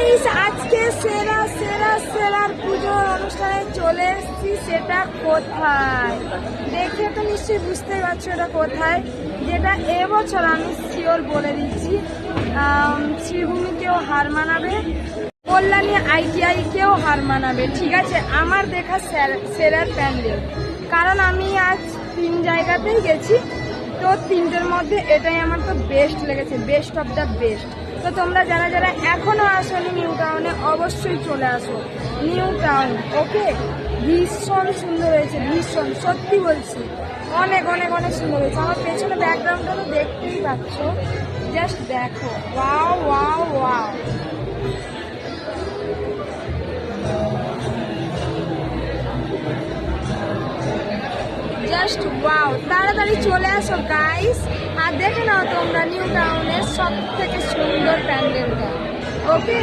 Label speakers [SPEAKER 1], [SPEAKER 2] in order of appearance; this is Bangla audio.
[SPEAKER 1] গাইস আজকে সেরা সেরা সেরার পুজোর অনুষ্ঠানে চলে এসেছি। সেটা কোথায় দেখে তো নিশ্চয়ই বুঝতে পারছো এটা কোথায়। যেটা এবছর আমি শিওর বলে দিচ্ছি, শ্রীভূমিকেও হার মানাবে, কল্যাণী ITI কেও হার মানাবে। ঠিক আছে, আমার দেখা সেরার প্যান্ডেল, কারণ আমি আজ 3 জায়গাতেই গেছি, তো 3টের মধ্যে এটাই আমার তো বেস্ট লেগেছে, বেস্ট অফ দ্য বেস্ট। তো তোমরা যারা যারা এখনো আসোনি নিউ টাউনে, অবশ্যই চলে আসো নিউ টাউন। ওকে, ভীষণ সুন্দর হয়েছে, ভীষণ, সত্যি বলছি, অনেক অনেক অনেক সুন্দর হয়েছে। আমার পেছনে ব্যাকগ্রাউন্ডটা তো দেখতেই পাচ্ছ, জাস্ট দেখো, wow wow wow. Just wow, তাড়াতাড়ি চলে আসো গাইস, আর দেখে নাও তোমরা নিউ টাউনের সব থেকে সুন্দর প্যান্ডেলটা। ওকে,